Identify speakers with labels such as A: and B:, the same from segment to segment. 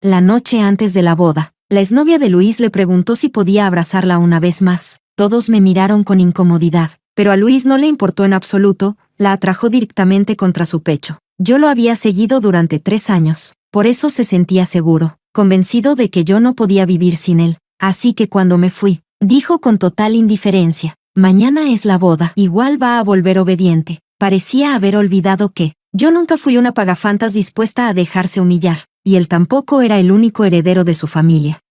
A: La noche antes de la boda, la exnovia de Luis le preguntó si podía abrazarla una vez más. Todos me miraron con incomodidad, pero a Luis no le importó en absoluto, la atrajo directamente contra su pecho. Yo lo había seguido durante 3 años, por eso se sentía seguro, convencido de que yo no podía vivir sin él. Así que cuando me fui, dijo con total indiferencia, mañana es la boda, igual va a volver obediente. Parecía haber olvidado que yo nunca fui una pagafantas dispuesta a dejarse humillar, y él tampoco era el único heredero de su familia.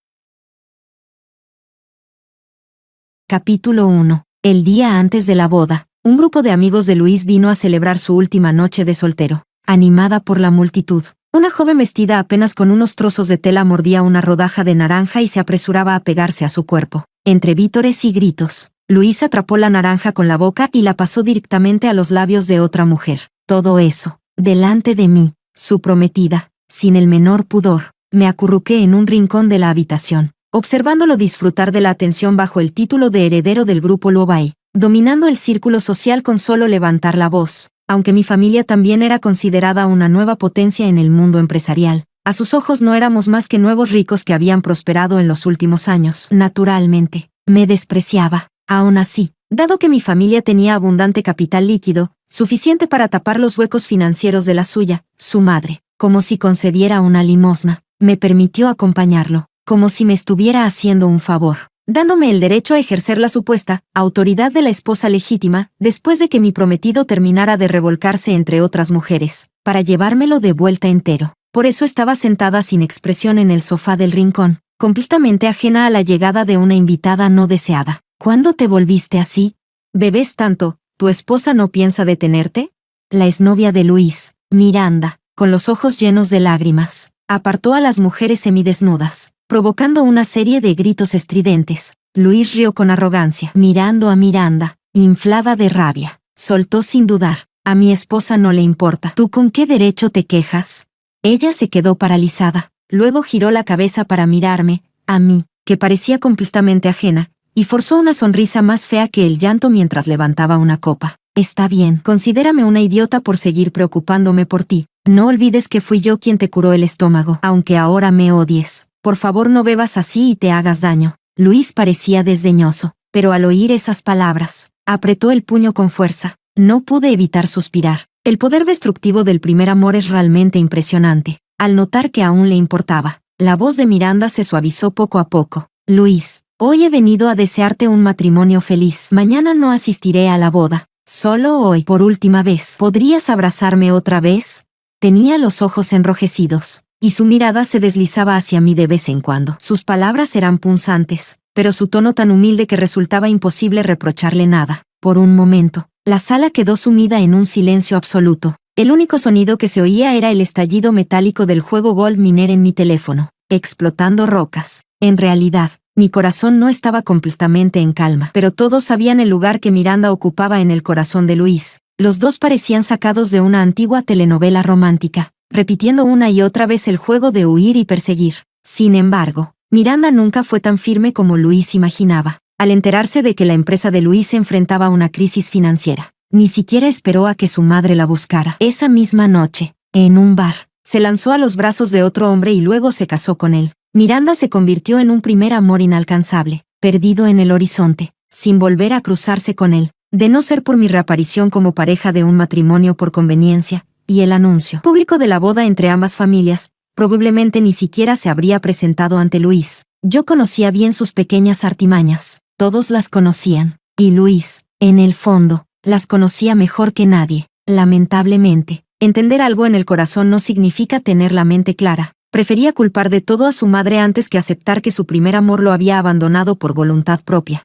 A: Capítulo 1. El día antes de la boda, un grupo de amigos de Luis vino a celebrar su última noche de soltero. Animada por la multitud, una joven vestida apenas con unos trozos de tela mordía una rodaja de naranja y se apresuraba a pegarse a su cuerpo. Entre vítores y gritos, Luis atrapó la naranja con la boca y la pasó directamente a los labios de otra mujer. Todo eso, delante de mí, su prometida, sin el menor pudor. Me acurruqué en un rincón de la habitación, observándolo disfrutar de la atención bajo el título de heredero del grupo Luobay, dominando el círculo social con solo levantar la voz. Aunque mi familia también era considerada una nueva potencia en el mundo empresarial, a sus ojos no éramos más que nuevos ricos que habían prosperado en los últimos años. Naturalmente, me despreciaba. Aún así, dado que mi familia tenía abundante capital líquido, suficiente para tapar los huecos financieros de la suya, su madre, como si concediera una limosna, me permitió acompañarlo, como si me estuviera haciendo un favor, dándome el derecho a ejercer la supuesta autoridad de la esposa legítima, después de que mi prometido terminara de revolcarse entre otras mujeres, para llevármelo de vuelta entero. Por eso estaba sentada sin expresión en el sofá del rincón, completamente ajena a la llegada de una invitada no deseada. ¿Cuándo te volviste así? ¿Bebes tanto? ¿Tu esposa no piensa detenerte? La exnovia de Luis, Miranda, con los ojos llenos de lágrimas, apartó a las mujeres semidesnudas, provocando una serie de gritos estridentes. Luis rió con arrogancia, mirando a Miranda, inflada de rabia. Soltó sin dudar, a mi esposa no le importa. ¿Tú con qué derecho te quejas? Ella se quedó paralizada, luego giró la cabeza para mirarme, a mí, que parecía completamente ajena, y forzó una sonrisa más fea que el llanto mientras levantaba una copa. Está bien, considérame una idiota por seguir preocupándome por ti. No olvides que fui yo quien te curó el estómago, aunque ahora me odies. Por favor no bebas así y te hagas daño. Luis parecía desdeñoso, pero al oír esas palabras, apretó el puño con fuerza. No pude evitar suspirar. El poder destructivo del primer amor es realmente impresionante. Al notar que aún le importaba, la voz de Miranda se suavizó poco a poco. Luis, hoy he venido a desearte un matrimonio feliz. Mañana no asistiré a la boda. Solo hoy, por última vez. ¿Podrías abrazarme otra vez? Tenía los ojos enrojecidos, y su mirada se deslizaba hacia mí de vez en cuando. Sus palabras eran punzantes, pero su tono tan humilde que resultaba imposible reprocharle nada. Por un momento, la sala quedó sumida en un silencio absoluto. El único sonido que se oía era el estallido metálico del juego Gold Miner en mi teléfono, explotando rocas. En realidad, mi corazón no estaba completamente en calma, pero todos sabían el lugar que Miranda ocupaba en el corazón de Luis. Los dos parecían sacados de una antigua telenovela romántica, repitiendo una y otra vez el juego de huir y perseguir. Sin embargo, Miranda nunca fue tan firme como Luis imaginaba. Al enterarse de que la empresa de Luis se enfrentaba a una crisis financiera, ni siquiera esperó a que su madre la buscara. Esa misma noche, en un bar, se lanzó a los brazos de otro hombre y luego se casó con él. Miranda se convirtió en un primer amor inalcanzable, perdido en el horizonte, sin volver a cruzarse con él, de no ser por mi reaparición como pareja de un matrimonio por conveniencia, y el anuncio público de la boda entre ambas familias, probablemente ni siquiera se habría presentado ante Luis. Yo conocía bien sus pequeñas artimañas, todos las conocían, y Luis, en el fondo, las conocía mejor que nadie. Lamentablemente, entender algo en el corazón no significa tener la mente clara. Prefería culpar de todo a su madre antes que aceptar que su primer amor lo había abandonado por voluntad propia.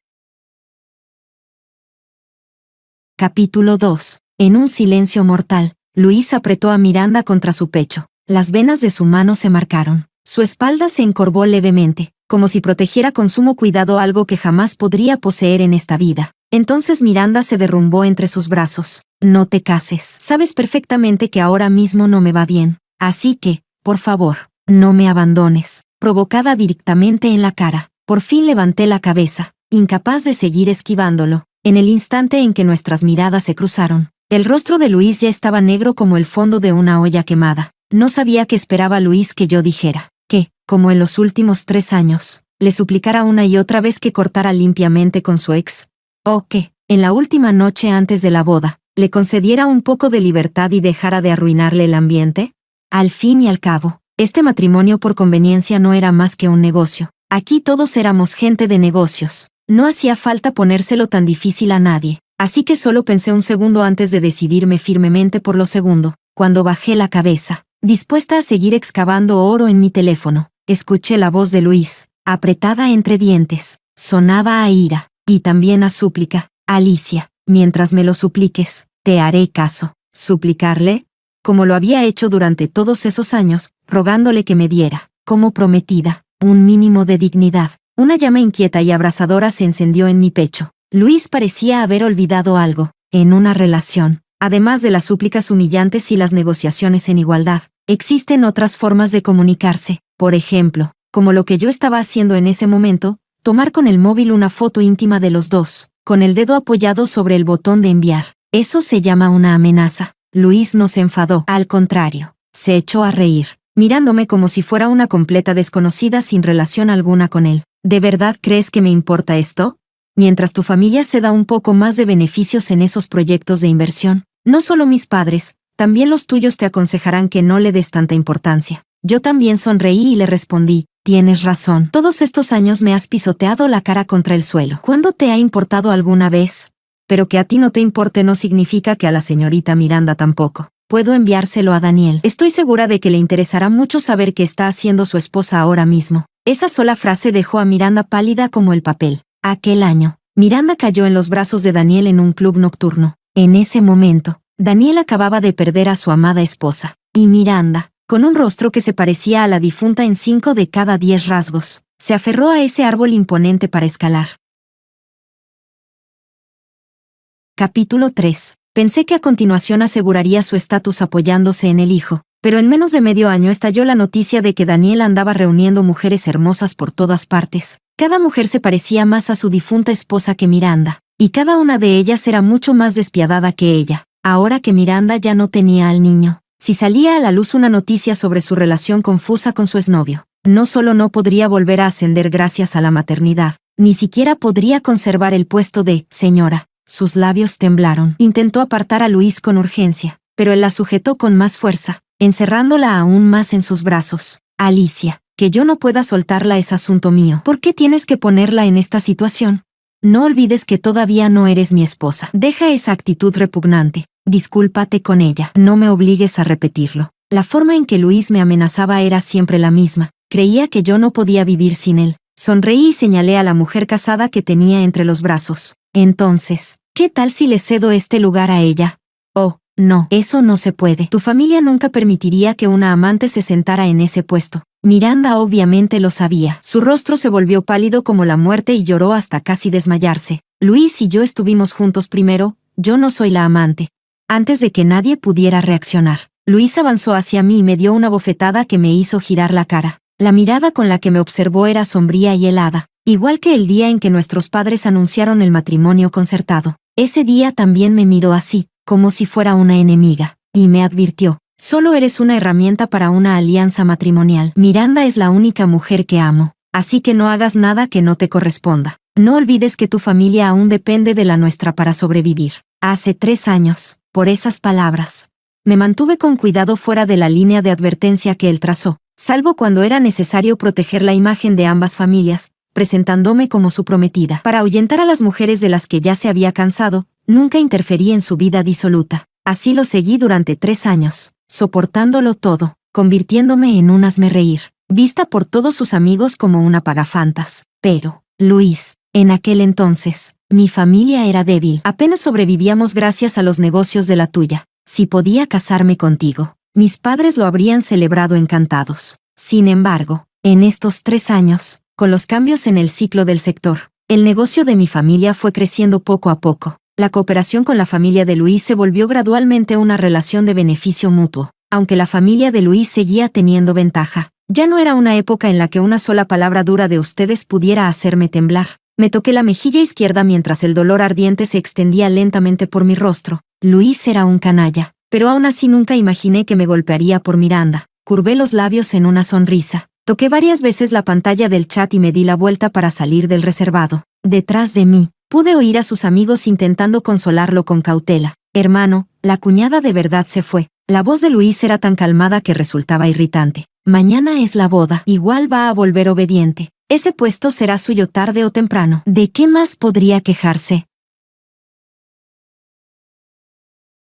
A: Capítulo 2. En un silencio mortal, Luis apretó a Miranda contra su pecho. Las venas de su mano se marcaron. Su espalda se encorvó levemente, como si protegiera con sumo cuidado algo que jamás podría poseer en esta vida. Entonces Miranda se derrumbó entre sus brazos. No te cases. Sabes perfectamente que ahora mismo no me va bien. Así que, por favor, no me abandones. Provocada directamente en la cara, por fin levanté la cabeza, incapaz de seguir esquivándolo. En el instante en que nuestras miradas se cruzaron, el rostro de Luis ya estaba negro como el fondo de una olla quemada. No sabía qué esperaba Luis que yo dijera. ¿Qué? como en los últimos 3 años, le suplicara una y otra vez que cortara limpiamente con su ex, o que, en la última noche antes de la boda, le concediera un poco de libertad y dejara de arruinarle el ambiente? Al fin y al cabo, este matrimonio por conveniencia no era más que un negocio. Aquí todos éramos gente de negocios. No hacía falta ponérselo tan difícil a nadie. Así que solo pensé un segundo antes de decidirme firmemente por lo segundo. Cuando bajé la cabeza, dispuesta a seguir excavando oro en mi teléfono, escuché la voz de Luis, apretada entre dientes. Sonaba a ira, y también a súplica. Alicia, mientras me lo supliques, te haré caso. ¿Suplicarle? Como lo había hecho durante todos esos años, rogándole que me diera, como prometida, un mínimo de dignidad. Una llama inquieta y abrasadora se encendió en mi pecho. Luis parecía haber olvidado algo. En una relación, además de las súplicas humillantes y las negociaciones en igualdad, existen otras formas de comunicarse. Por ejemplo, como lo que yo estaba haciendo en ese momento, tomar con el móvil una foto íntima de los dos, con el dedo apoyado sobre el botón de enviar. Eso se llama una amenaza. Luis no se enfadó, al contrario, se echó a reír, mirándome como si fuera una completa desconocida sin relación alguna con él. ¿De verdad crees que me importa esto? Mientras tu familia se da un poco más de beneficios en esos proyectos de inversión, no solo mis padres, también los tuyos te aconsejarán que no le des tanta importancia. Yo también sonreí y le respondí, tienes razón. Todos estos años me has pisoteado la cara contra el suelo. ¿Cuándo te ha importado alguna vez? Pero que a ti no te importe no significa que a la señorita Miranda tampoco. Puedo enviárselo a Daniel. Estoy segura de que le interesará mucho saber qué está haciendo su esposa ahora mismo. Esa sola frase dejó a Miranda pálida como el papel. Aquel año, Miranda cayó en los brazos de Daniel en un club nocturno. En ese momento, Daniel acababa de perder a su amada esposa. Y Miranda, con un rostro que se parecía a la difunta en 5 de cada 10 rasgos, se aferró a ese árbol imponente para escalar. Capítulo 3. Pensé que a continuación aseguraría su estatus apoyándose en el hijo, pero en menos de medio año estalló la noticia de que Daniel andaba reuniendo mujeres hermosas por todas partes. Cada mujer se parecía más a su difunta esposa que Miranda, y cada una de ellas era mucho más despiadada que ella. Ahora que Miranda ya no tenía al niño, si salía a la luz una noticia sobre su relación confusa con su exnovio, no solo no podría volver a ascender gracias a la maternidad, ni siquiera podría conservar el puesto de señora. Sus labios temblaron. Intentó apartar a Luis con urgencia, pero él la sujetó con más fuerza, encerrándola aún más en sus brazos. Alicia, que yo no pueda soltarla es asunto mío. ¿Por qué tienes que ponerla en esta situación? No olvides que todavía no eres mi esposa. Deja esa actitud repugnante. Discúlpate con ella. No me obligues a repetirlo. La forma en que Luis me amenazaba era siempre la misma. Creía que yo no podía vivir sin él. Sonreí y señalé a la mujer casada que tenía entre los brazos. Entonces, ¿qué tal si le cedo este lugar a ella? Oh, no, eso no se puede. Tu familia nunca permitiría que una amante se sentara en ese puesto. Miranda obviamente lo sabía. Su rostro se volvió pálido como la muerte y lloró hasta casi desmayarse. Luis y yo estuvimos juntos primero, yo no soy la amante. Antes de que nadie pudiera reaccionar, Luis avanzó hacia mí y me dio una bofetada que me hizo girar la cara. La mirada con la que me observó era sombría y helada, igual que el día en que nuestros padres anunciaron el matrimonio concertado. Ese día también me miró así, como si fuera una enemiga, y me advirtió, solo eres una herramienta para una alianza matrimonial. Miranda es la única mujer que amo, así que no hagas nada que no te corresponda. No olvides que tu familia aún depende de la nuestra para sobrevivir. Hace 3 años, por esas palabras, me mantuve con cuidado fuera de la línea de advertencia que él trazó, salvo cuando era necesario proteger la imagen de ambas familias, presentándome como su prometida. Para ahuyentar a las mujeres de las que ya se había cansado, nunca interferí en su vida disoluta. Así lo seguí durante 3 años, soportándolo todo, convirtiéndome en un hazmerreír, vista por todos sus amigos como una pagafantas. Pero, Luis, en aquel entonces, mi familia era débil. Apenas sobrevivíamos gracias a los negocios de la tuya. Si podía casarme contigo, mis padres lo habrían celebrado encantados. Sin embargo, en estos 3 años, con los cambios en el ciclo del sector, el negocio de mi familia fue creciendo poco a poco. La cooperación con la familia de Luis se volvió gradualmente una relación de beneficio mutuo. Aunque la familia de Luis seguía teniendo ventaja, ya no era una época en la que una sola palabra dura de ustedes pudiera hacerme temblar. Me toqué la mejilla izquierda mientras el dolor ardiente se extendía lentamente por mi rostro. Luis era un canalla, pero aún así nunca imaginé que me golpearía por Miranda. Curvé los labios en una sonrisa. Toqué varias veces la pantalla del chat y me di la vuelta para salir del reservado. Detrás de mí, pude oír a sus amigos intentando consolarlo con cautela. Hermano, la cuñada de verdad se fue. La voz de Luis era tan calmada que resultaba irritante. Mañana es la boda. Igual va a volver obediente. Ese puesto será suyo tarde o temprano. ¿De qué más podría quejarse?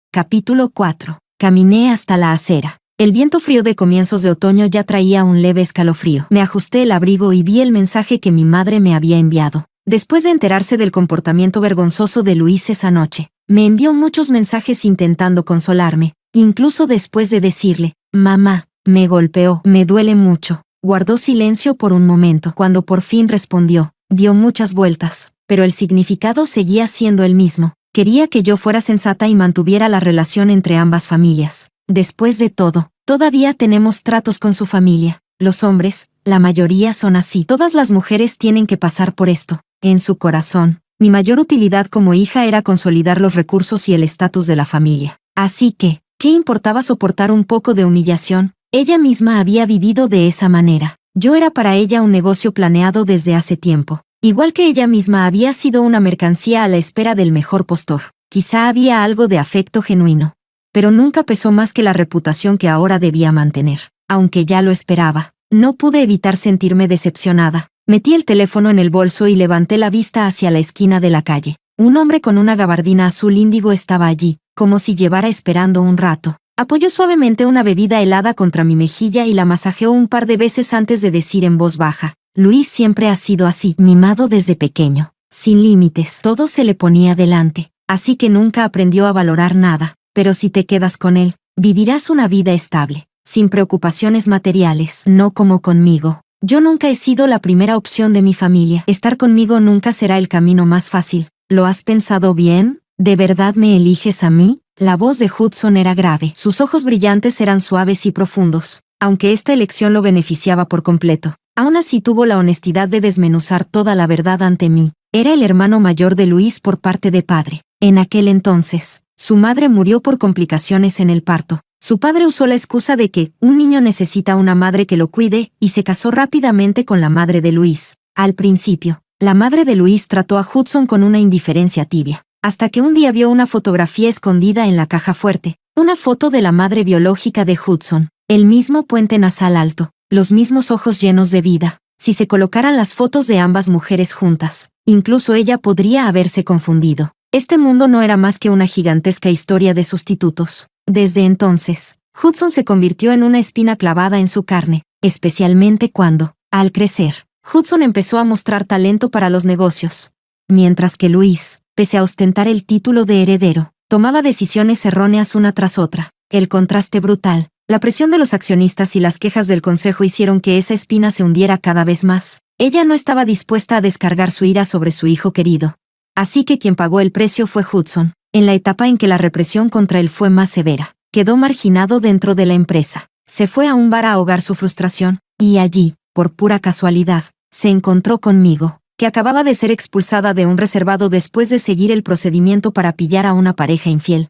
A: Capítulo 4. Caminé hasta la acera. El viento frío de comienzos de otoño ya traía un leve escalofrío. Me ajusté el abrigo y vi el mensaje que mi madre me había enviado. Después de enterarse del comportamiento vergonzoso de Luis esa noche, me envió muchos mensajes intentando consolarme, incluso después de decirle, «Mamá, me golpeó, me duele mucho». Guardó silencio por un momento. Cuando por fin respondió, dio muchas vueltas, pero el significado seguía siendo el mismo. Quería que yo fuera sensata y mantuviera la relación entre ambas familias. Después de todo, todavía tenemos tratos con su familia. Los hombres, la mayoría son así. Todas las mujeres tienen que pasar por esto. En su corazón, mi mayor utilidad como hija era consolidar los recursos y el estatus de la familia. Así que, ¿qué importaba soportar un poco de humillación? Ella misma había vivido de esa manera. Yo era para ella un negocio planeado desde hace tiempo. Igual que ella misma había sido una mercancía a la espera del mejor postor. Quizá había algo de afecto genuino, pero nunca pesó más que la reputación que ahora debía mantener. Aunque ya lo esperaba, no pude evitar sentirme decepcionada. Metí el teléfono en el bolso y levanté la vista hacia la esquina de la calle. Un hombre con una gabardina azul índigo estaba allí, como si llevara esperando un rato. Apoyó suavemente una bebida helada contra mi mejilla y la masajeó un par de veces antes de decir en voz baja, «Luis siempre ha sido así, mimado desde pequeño. Sin límites, todo se le ponía delante, así que nunca aprendió a valorar nada. Pero si te quedas con él, vivirás una vida estable, sin preocupaciones materiales, no como conmigo. Yo nunca he sido la primera opción de mi familia. Estar conmigo nunca será el camino más fácil. ¿Lo has pensado bien? ¿De verdad me eliges a mí?» La voz de Hudson era grave. Sus ojos brillantes eran suaves y profundos. Aunque esta elección lo beneficiaba por completo, aún así tuvo la honestidad de desmenuzar toda la verdad ante mí. Era el hermano mayor de Luis por parte de padre. En aquel entonces, su madre murió por complicaciones en el parto. Su padre usó la excusa de que un niño necesita una madre que lo cuide y se casó rápidamente con la madre de Luis. Al principio, la madre de Luis trató a Hudson con una indiferencia tibia, hasta que un día vio una fotografía escondida en la caja fuerte, una foto de la madre biológica de Hudson, el mismo puente nasal alto, los mismos ojos llenos de vida. Si se colocaran las fotos de ambas mujeres juntas, incluso ella podría haberse confundido. Este mundo no era más que una gigantesca historia de sustitutos. Desde entonces, Hudson se convirtió en una espina clavada en su carne, especialmente cuando, al crecer, Hudson empezó a mostrar talento para los negocios. Mientras que Luis, pese a ostentar el título de heredero, tomaba decisiones erróneas una tras otra. El contraste brutal, la presión de los accionistas y las quejas del consejo hicieron que esa espina se hundiera cada vez más. Ella no estaba dispuesta a descargar su ira sobre su hijo querido. Así que quien pagó el precio fue Hudson. En la etapa en que la represión contra él fue más severa, quedó marginado dentro de la empresa. Se fue a un bar a ahogar su frustración, y allí, por pura casualidad, se encontró conmigo, que acababa de ser expulsada de un reservado después de seguir el procedimiento para pillar a una pareja infiel.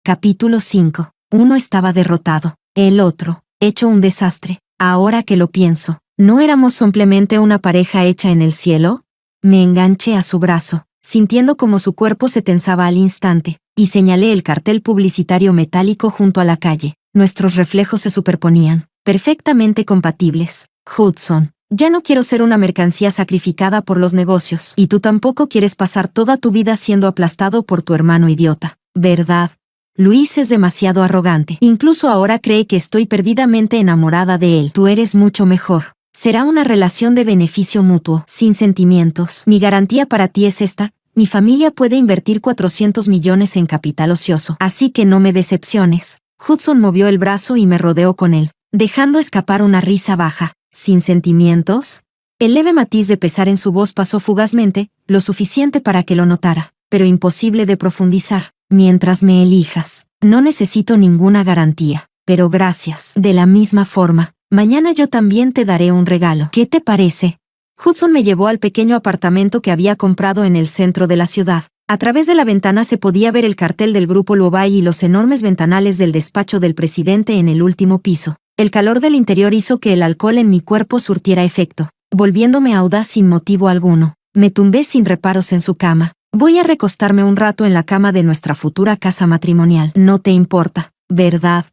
A: Capítulo 5. Uno estaba derrotado, el otro, hecho un desastre. Ahora que lo pienso, ¿no éramos simplemente una pareja hecha en el cielo? Me enganché a su brazo, sintiendo como su cuerpo se tensaba al instante, y señalé el cartel publicitario metálico junto a la calle. Nuestros reflejos se superponían, perfectamente compatibles. Hudson, ya no quiero ser una mercancía sacrificada por los negocios, y tú tampoco quieres pasar toda tu vida siendo aplastado por tu hermano idiota, ¿verdad? Luis es demasiado arrogante. Incluso ahora cree que estoy perdidamente enamorada de él. Tú eres mucho mejor. Será una relación de beneficio mutuo, sin sentimientos. Mi garantía para ti es esta: mi familia puede invertir 400 millones en capital ocioso, así que no me decepciones. Hudson movió el brazo y me rodeó con él, dejando escapar una risa baja. ¿Sin sentimientos? El leve matiz de pesar en su voz pasó fugazmente, lo suficiente para que lo notara, pero imposible de profundizar. Mientras me elijas, no necesito ninguna garantía, pero gracias. De la misma forma, mañana yo también te daré un regalo. ¿Qué te parece? Hudson me llevó al pequeño apartamento que había comprado en el centro de la ciudad. A través de la ventana se podía ver el cartel del grupo Luobay y los enormes ventanales del despacho del presidente en el último piso. El calor del interior hizo que el alcohol en mi cuerpo surtiera efecto, volviéndome audaz sin motivo alguno. Me tumbé sin reparos en su cama. Voy a recostarme un rato en la cama de nuestra futura casa matrimonial. No te importa, ¿verdad?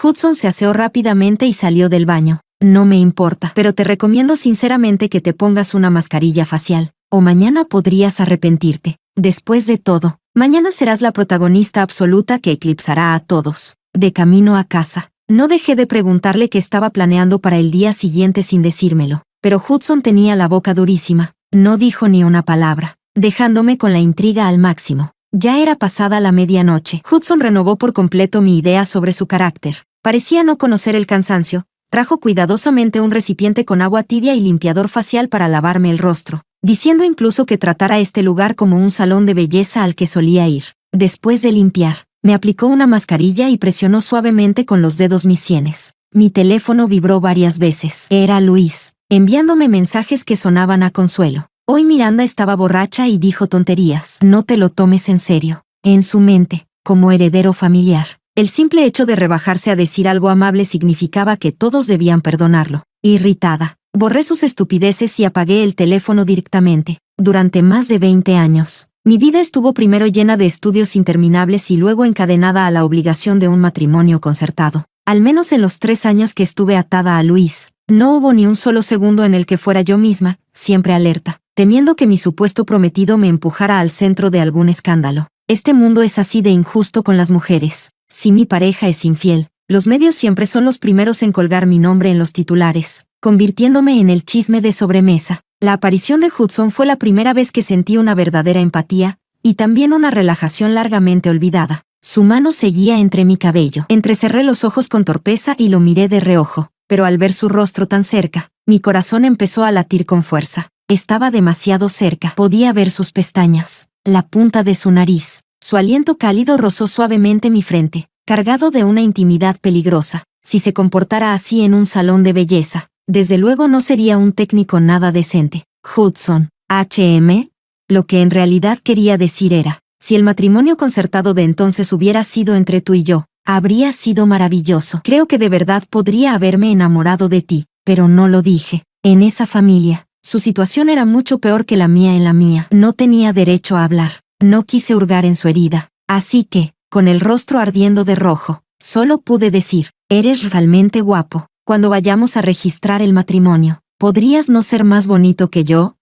A: Hudson se aseó rápidamente y salió del baño. No me importa, pero te recomiendo sinceramente que te pongas una mascarilla facial, o mañana podrías arrepentirte. Después de todo, mañana serás la protagonista absoluta que eclipsará a todos. De camino a casa, no dejé de preguntarle qué estaba planeando para el día siguiente sin decírmelo, pero Hudson tenía la boca durísima. No dijo ni una palabra, dejándome con la intriga al máximo. Ya era pasada la medianoche. Hudson renovó por completo mi idea sobre su carácter. Parecía no conocer el cansancio. Trajo cuidadosamente un recipiente con agua tibia y limpiador facial para lavarme el rostro, diciendo incluso que tratara este lugar como un salón de belleza al que solía ir. Después de limpiar, me aplicó una mascarilla y presionó suavemente con los dedos mis sienes. Mi teléfono vibró varias veces. Era Luis, enviándome mensajes que sonaban a consuelo. Hoy Miranda estaba borracha y dijo tonterías. No te lo tomes en serio. En su mente, como heredero familiar, el simple hecho de rebajarse a decir algo amable significaba que todos debían perdonarlo. Irritada, borré sus estupideces y apagué el teléfono directamente. Durante más de 20 años, mi vida estuvo primero llena de estudios interminables y luego encadenada a la obligación de un matrimonio concertado. Al menos en los 3 años que estuve atada a Luis, no hubo ni un solo segundo en el que fuera yo misma, siempre alerta, temiendo que mi supuesto prometido me empujara al centro de algún escándalo. Este mundo es así de injusto con las mujeres. Si mi pareja es infiel, los medios siempre son los primeros en colgar mi nombre en los titulares, convirtiéndome en el chisme de sobremesa. La aparición de Hudson fue la primera vez que sentí una verdadera empatía, y también una relajación largamente olvidada. Su mano seguía entre mi cabello. Entrecerré los ojos con torpeza y lo miré de reojo, pero al ver su rostro tan cerca, mi corazón empezó a latir con fuerza. Estaba demasiado cerca. Podía ver sus pestañas, la punta de su nariz. Su aliento cálido rozó suavemente mi frente, cargado de una intimidad peligrosa. Si se comportara así en un salón de belleza, desde luego no sería un técnico nada decente. Hudson, HM. Lo que en realidad quería decir era, si el matrimonio concertado de entonces hubiera sido entre tú y yo, habría sido maravilloso. Creo que de verdad podría haberme enamorado de ti, pero no lo dije. En esa familia, su situación era mucho peor que la mía en la mía. No tenía derecho a hablar. No quise hurgar en su herida, así que, con el rostro ardiendo de rojo, solo pude decir, eres realmente guapo. Cuando vayamos a registrar el matrimonio, ¿podrías no ser más bonito que yo?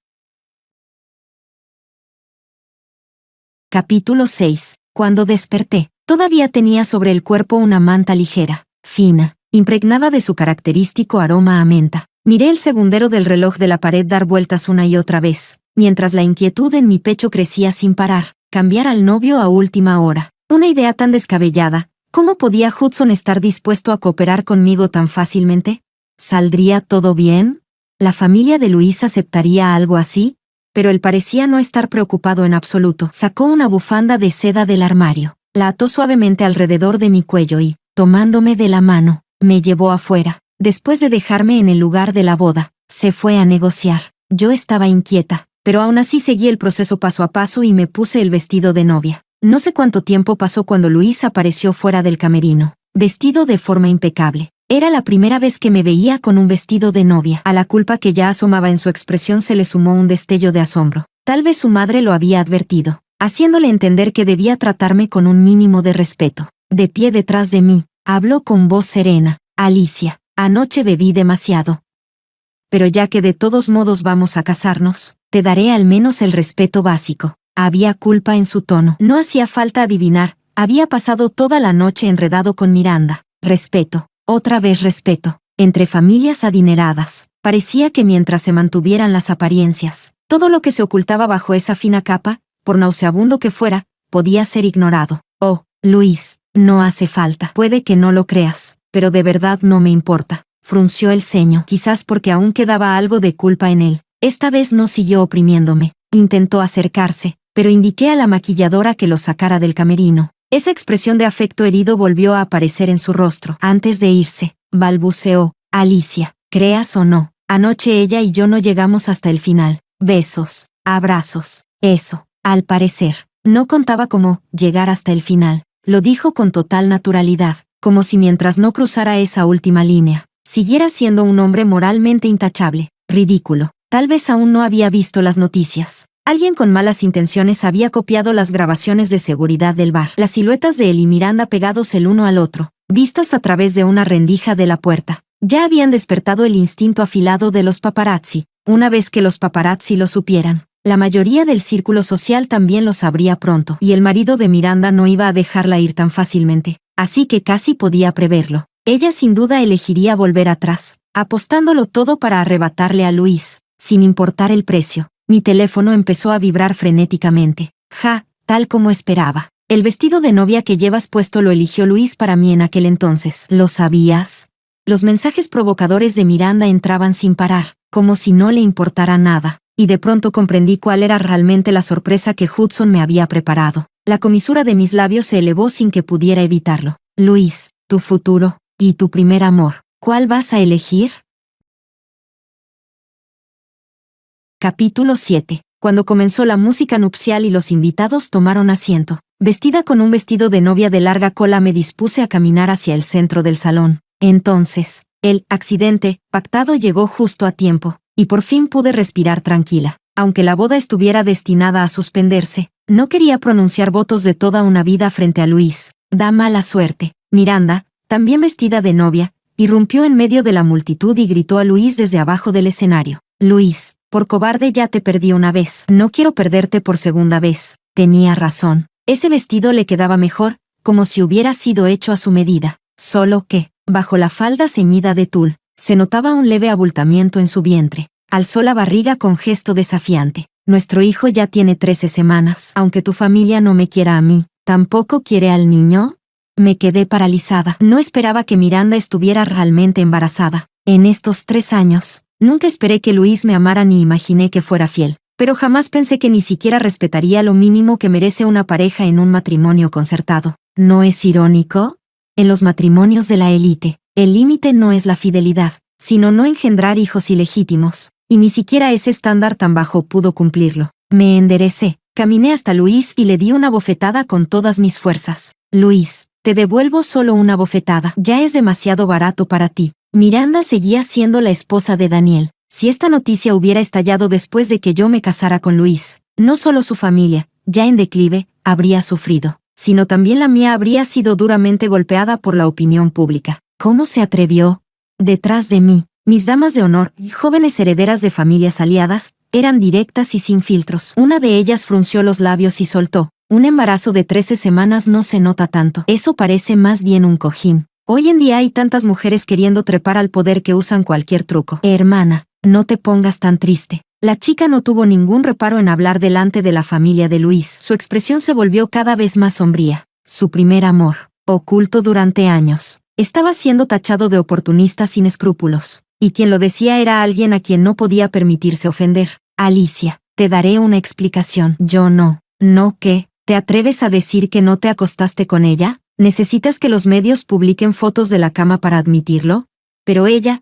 A: Capítulo 6. Cuando desperté, todavía tenía sobre el cuerpo una manta ligera, fina, impregnada de su característico aroma a menta. Miré el segundero del reloj de la pared dar vueltas una y otra vez, mientras la inquietud en mi pecho crecía sin parar. Cambiar al novio a última hora. Una idea tan descabellada. ¿Cómo podía Hudson estar dispuesto a cooperar conmigo tan fácilmente? ¿Saldría todo bien? ¿La familia de Luis aceptaría algo así? Pero él parecía no estar preocupado en absoluto. Sacó una bufanda de seda del armario, la ató suavemente alrededor de mi cuello y, tomándome de la mano, me llevó afuera. Después de dejarme en el lugar de la boda, se fue a negociar. Yo estaba inquieta, pero aún así seguí el proceso paso a paso y me puse el vestido de novia. No sé cuánto tiempo pasó cuando Luis apareció fuera del camerino, vestido de forma impecable. Era la primera vez que me veía con un vestido de novia. A la culpa que ya asomaba en su expresión se le sumó un destello de asombro. Tal vez su madre lo había advertido, haciéndole entender que debía tratarme con un mínimo de respeto. De pie detrás de mí, habló con voz serena. Alicia, anoche bebí demasiado. Pero ya que de todos modos vamos a casarnos, te daré al menos el respeto básico. Había culpa en su tono. No hacía falta adivinar, había pasado toda la noche enredado con Miranda. Respeto, otra vez respeto. Entre familias adineradas, parecía que mientras se mantuvieran las apariencias, todo lo que se ocultaba bajo esa fina capa, por nauseabundo que fuera, podía ser ignorado. Oh, Luis, no hace falta. Puede que no lo creas, pero de verdad no me importa. Frunció el ceño, quizás porque aún quedaba algo de culpa en él. Esta vez no siguió oprimiéndome. Intentó acercarse, pero indiqué a la maquilladora que lo sacara del camerino. Esa expresión de afecto herido volvió a aparecer en su rostro. Antes de irse, balbuceó, Alicia, creas o no, anoche ella y yo no llegamos hasta el final. Besos, abrazos, eso, al parecer, No contaba cómo llegar hasta el final. Lo dijo con total naturalidad, como si mientras no cruzara esa última línea, siguiera siendo un hombre moralmente intachable. Ridículo. Tal vez aún no había visto las noticias. Alguien con malas intenciones había copiado las grabaciones de seguridad del bar. Las siluetas de él y Miranda pegados el uno al otro, vistas a través de una rendija de la puerta, ya habían despertado el instinto afilado de los paparazzi. Una vez que los paparazzi lo supieran, la mayoría del círculo social también lo sabría pronto, y el marido de Miranda no iba a dejarla ir tan fácilmente, así que casi podía preverlo. Ella sin duda elegiría volver atrás, apostándolo todo para arrebatarle a Luis, sin importar el precio. Mi teléfono empezó a vibrar frenéticamente. Tal como esperaba. El vestido de novia que llevas puesto lo eligió Luis para mí en aquel entonces. ¿Lo sabías? Los mensajes provocadores de Miranda entraban sin parar, como si no le importara nada, y de pronto comprendí cuál era realmente la sorpresa que Hudson me había preparado. La comisura de mis labios se elevó sin que pudiera evitarlo. Luis, tu futuro, y tu primer amor, ¿cuál vas a elegir? Capítulo 7. Cuando comenzó la música nupcial y los invitados tomaron asiento, vestida con un vestido de novia de larga cola me dispuse a caminar hacia el centro del salón. Entonces, el accidente pactado llegó justo a tiempo, y por fin pude respirar tranquila. Aunque la boda estuviera destinada a suspenderse, no quería pronunciar votos de toda una vida frente a Luis. Da mala suerte. Miranda, también vestida de novia, irrumpió en medio de la multitud y gritó a Luis desde abajo del escenario. Luis, por cobarde ya te perdí una vez. No quiero perderte por segunda vez. Tenía razón. Ese vestido le quedaba mejor, como si hubiera sido hecho a su medida. Solo que, bajo la falda ceñida de tul, se notaba un leve abultamiento en su vientre. Alzó la barriga con gesto desafiante. Nuestro hijo ya tiene 13 semanas. Aunque tu familia no me quiera a mí, ¿tampoco quiere al niño? Me quedé paralizada. No esperaba que Miranda estuviera realmente embarazada. En estos 3 años, nunca esperé que Luis me amara ni imaginé que fuera fiel. Pero jamás pensé que ni siquiera respetaría lo mínimo que merece una pareja en un matrimonio concertado. ¿No es irónico? En los matrimonios de la élite, el límite no es la fidelidad, sino no engendrar hijos ilegítimos, y ni siquiera ese estándar tan bajo pudo cumplirlo. Me enderecé, caminé hasta Luis y le di una bofetada con todas mis fuerzas. Luis, te devuelvo solo una bofetada. Ya es demasiado barato para ti. Miranda seguía siendo la esposa de Daniel. Si esta noticia hubiera estallado después de que yo me casara con Luis, no solo su familia, ya en declive, habría sufrido, sino también la mía habría sido duramente golpeada por la opinión pública. ¿Cómo se atrevió? Detrás de mí, mis damas de honor, jóvenes herederas de familias aliadas, eran directas y sin filtros. Una de ellas frunció los labios y soltó. Un embarazo de 13 semanas no se nota tanto. Eso parece más bien un cojín. Hoy en día hay tantas mujeres queriendo trepar al poder que usan cualquier truco. Hermana, no te pongas tan triste. La chica no tuvo ningún reparo en hablar delante de la familia de Luis. Su expresión se volvió cada vez más sombría. Su primer amor, oculto durante años, estaba siendo tachado de oportunista sin escrúpulos. Y quien lo decía era alguien a quien no podía permitirse ofender. Alicia, te daré una explicación. Yo no. ¿No qué? ¿Te atreves a decir que no te acostaste con ella? ¿Necesitas que los medios publiquen fotos de la cama para admitirlo? Pero ella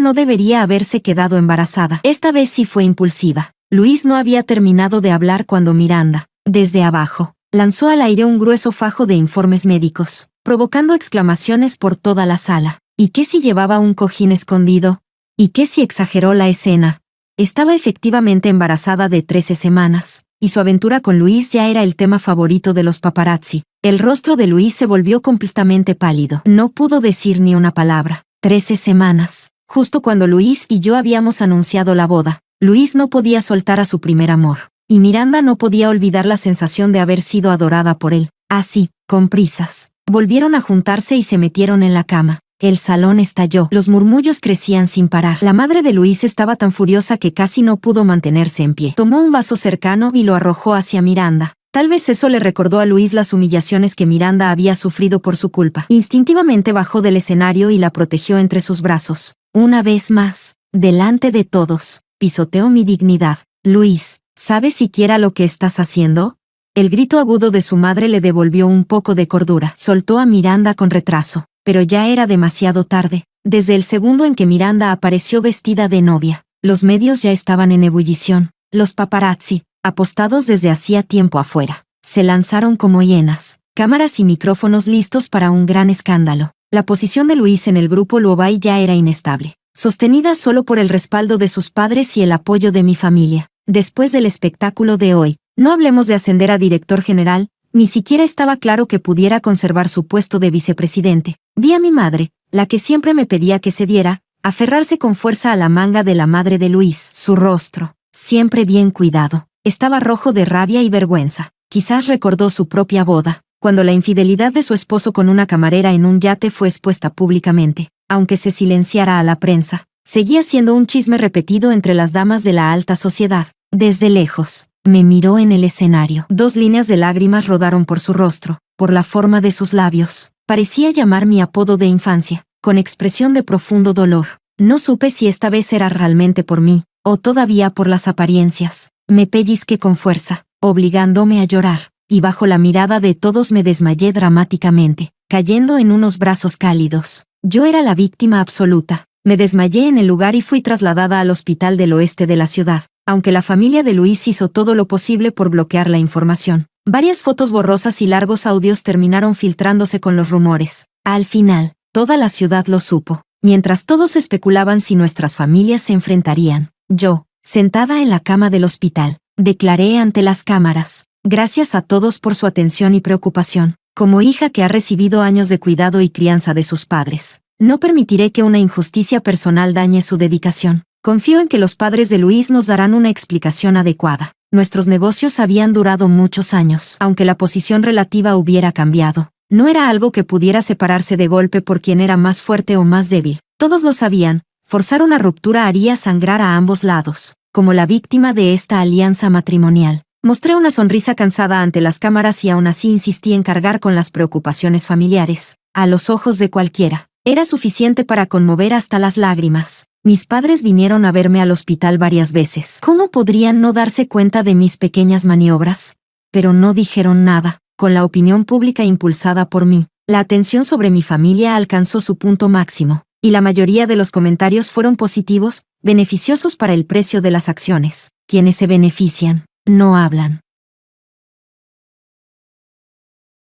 A: no debería haberse quedado embarazada. Esta vez sí fue impulsiva. Luis no había terminado de hablar cuando Miranda, desde abajo, lanzó al aire un grueso fajo de informes médicos, provocando exclamaciones por toda la sala. ¿Y qué si llevaba un cojín escondido? ¿Y qué si exageró la escena? Estaba efectivamente embarazada de 13 semanas, y su aventura con Luis ya era el tema favorito de los paparazzi. El rostro de Luis se volvió completamente pálido. No pudo decir ni una palabra. 13 semanas. Justo cuando Luis y yo habíamos anunciado la boda, Luis no podía soltar a su primer amor, y Miranda no podía olvidar la sensación de haber sido adorada por él. Así, con prisas, volvieron a juntarse y se metieron en la cama. El salón estalló. Los murmullos crecían sin parar. La madre de Luis estaba tan furiosa que casi no pudo mantenerse en pie. Tomó un vaso cercano y lo arrojó hacia Miranda. Tal vez eso le recordó a Luis las humillaciones que Miranda había sufrido por su culpa. Instintivamente bajó del escenario y la protegió entre sus brazos. Una vez más, delante de todos, pisoteó mi dignidad. Luis, ¿sabes siquiera lo que estás haciendo? El grito agudo de su madre le devolvió un poco de cordura. Soltó a Miranda con retraso. Pero ya era demasiado tarde. Desde el segundo en que Miranda apareció vestida de novia, los medios ya estaban en ebullición. Los paparazzi, apostados desde hacía tiempo afuera, Se lanzaron como hienas, cámaras y micrófonos listos para un gran escándalo. La posición de Luis en el grupo Luobay ya era inestable, sostenida solo por el respaldo de sus padres y el apoyo de mi familia. Después del espectáculo de hoy, no hablemos de ascender a director general, ni siquiera estaba claro que pudiera conservar su puesto de vicepresidente. Vi a mi madre, la que siempre me pedía que cediera, aferrarse con fuerza a la manga de la madre de Luis. Su rostro, siempre bien cuidado, estaba rojo de rabia y vergüenza. Quizás recordó su propia boda, cuando la infidelidad de su esposo con una camarera en un yate fue expuesta públicamente. Aunque se silenciara a la prensa, seguía siendo un chisme repetido entre las damas de la alta sociedad. Desde lejos, me miró en el escenario. 2 líneas de lágrimas rodaron por su rostro, por la forma de sus labios. Parecía llamar mi apodo de infancia, con expresión de profundo dolor. No supe si esta vez era realmente por mí, o todavía por las apariencias. Me pellizqué con fuerza, obligándome a llorar, y bajo la mirada de todos me desmayé dramáticamente, cayendo en unos brazos cálidos. Yo era la víctima absoluta. Me desmayé en el lugar y fui trasladada al hospital del oeste de la ciudad, aunque la familia de Luis hizo todo lo posible por bloquear la información. Varias fotos borrosas y largos audios terminaron filtrándose con los rumores. Al final, toda la ciudad lo supo, mientras todos especulaban si nuestras familias se enfrentarían. Yo, sentada en la cama del hospital, declaré ante las cámaras: gracias a todos por su atención y preocupación. Como hija que ha recibido años de cuidado y crianza de sus padres, no permitiré que una injusticia personal dañe su dedicación. Confío en que los padres de Luis nos darán una explicación adecuada. Nuestros negocios habían durado muchos años, aunque la posición relativa hubiera cambiado. No era algo que pudiera separarse de golpe por quien era más fuerte o más débil. Todos lo sabían. Forzar una ruptura haría sangrar a ambos lados. Como la víctima de esta alianza matrimonial, mostré una sonrisa cansada ante las cámaras y aún así insistí en cargar con las preocupaciones familiares. A los ojos de cualquiera, era suficiente para conmover hasta las lágrimas. Mis padres vinieron a verme al hospital varias veces. ¿Cómo podrían no darse cuenta de mis pequeñas maniobras? Pero no dijeron nada. Con la opinión pública impulsada por mí, la atención sobre mi familia alcanzó su punto máximo, y la mayoría de los comentarios fueron positivos, beneficiosos para el precio de las acciones. Quienes se benefician, no hablan.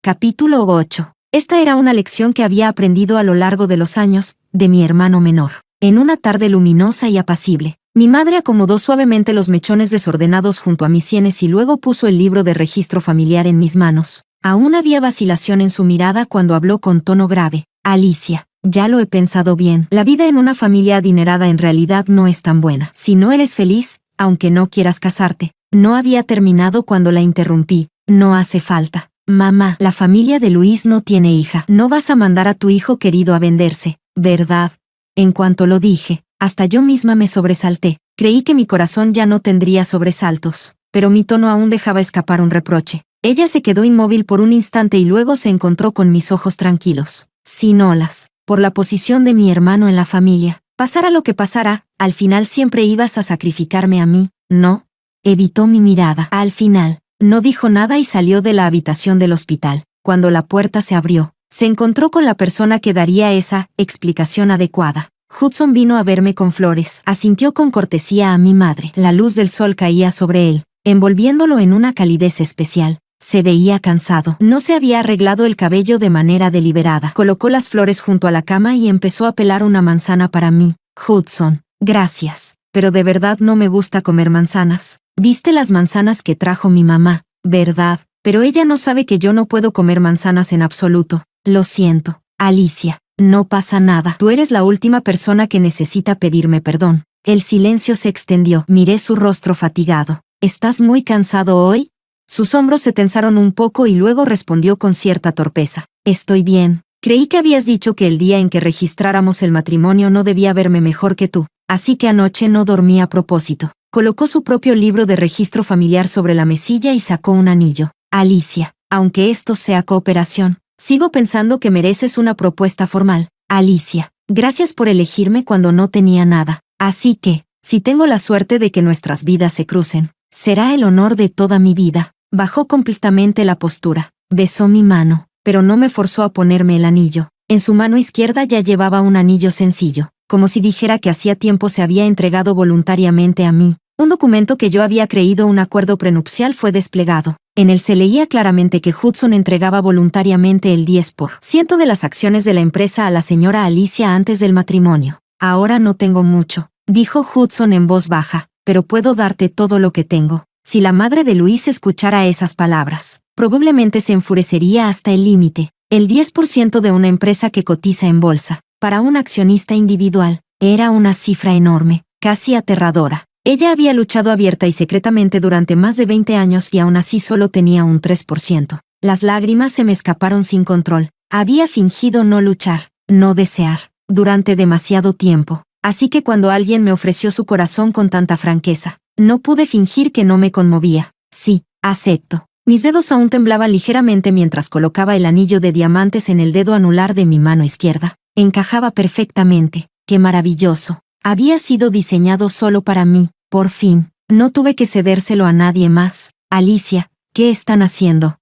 A: Capítulo 8. Esta era una lección que había aprendido a lo largo de los años, de mi hermano menor. En una tarde luminosa y apacible, mi madre acomodó suavemente los mechones desordenados junto a mis sienes y luego puso el libro de registro familiar en mis manos. Aún había vacilación en su mirada cuando habló con tono grave. Alicia, ya lo he pensado bien. La vida en una familia adinerada en realidad no es tan buena. Si no eres feliz, aunque no quieras casarte. No había terminado cuando la interrumpí. No hace falta. Mamá, la familia de Luis no tiene hija. No vas a mandar a tu hijo querido a venderse, ¿verdad? En cuanto lo dije, hasta yo misma me sobresalté. Creí que mi corazón ya no tendría sobresaltos, pero mi tono aún dejaba escapar un reproche. Ella se quedó inmóvil por un instante y luego se encontró con mis ojos tranquilos, sin olas, por la posición de mi hermano en la familia. Pasara lo que pasara, al final siempre ibas a sacrificarme a mí, ¿no? Evitó mi mirada. Al final, no dijo nada y salió de la habitación del hospital. Cuando la puerta se abrió, se encontró con la persona que daría esa explicación adecuada. Hudson vino a verme con flores. Asintió con cortesía a mi madre. La luz del sol caía sobre él, envolviéndolo en una calidez especial. Se veía cansado. No se había arreglado el cabello de manera deliberada. Colocó las flores junto a la cama y empezó a pelar una manzana para mí. Hudson, gracias, pero de verdad no me gusta comer manzanas. Viste las manzanas que trajo mi mamá, ¿verdad? Pero ella no sabe que yo no puedo comer manzanas en absoluto. Lo siento, Alicia. No pasa nada. Tú eres la última persona que necesita pedirme perdón. El silencio se extendió. Miré su rostro fatigado. ¿Estás muy cansado hoy? Sus hombros se tensaron un poco y luego respondió con cierta torpeza. Estoy bien. Creí que habías dicho que el día en que registráramos el matrimonio no debía verme mejor que tú. Así que anoche no dormí a propósito. Colocó su propio libro de registro familiar sobre la mesilla y sacó un anillo. Alicia, aunque esto sea cooperación, sigo pensando que mereces una propuesta formal. Alicia, gracias por elegirme cuando no tenía nada. Así que, si tengo la suerte de que nuestras vidas se crucen, será el honor de toda mi vida. Bajó completamente la postura. Besó mi mano, pero no me forzó a ponerme el anillo. En su mano izquierda ya llevaba un anillo sencillo, como si dijera que hacía tiempo se había entregado voluntariamente a mí. Un documento que yo había creído un acuerdo prenupcial fue desplegado. En él se leía claramente que Hudson entregaba voluntariamente el 10% de las acciones de la empresa a la señora Alicia antes del matrimonio. Ahora no tengo mucho, dijo Hudson en voz baja, pero puedo darte todo lo que tengo. Si la madre de Luis escuchara esas palabras, probablemente se enfurecería hasta el límite. El 10% de una empresa que cotiza en bolsa, para un accionista individual, era una cifra enorme, casi aterradora. Ella había luchado abierta y secretamente durante más de 20 años y aún así solo tenía un 3%. Las lágrimas se me escaparon sin control. Había fingido no luchar, no desear, durante demasiado tiempo. Así que cuando alguien me ofreció su corazón con tanta franqueza, no pude fingir que no me conmovía. Sí, acepto. Mis dedos aún temblaban ligeramente mientras colocaba el anillo de diamantes en el dedo anular de mi mano izquierda. Encajaba perfectamente. ¡Qué maravilloso! Había sido diseñado solo para mí. Por fin, no tuve que cedérselo a nadie más. Alicia, ¿qué están haciendo?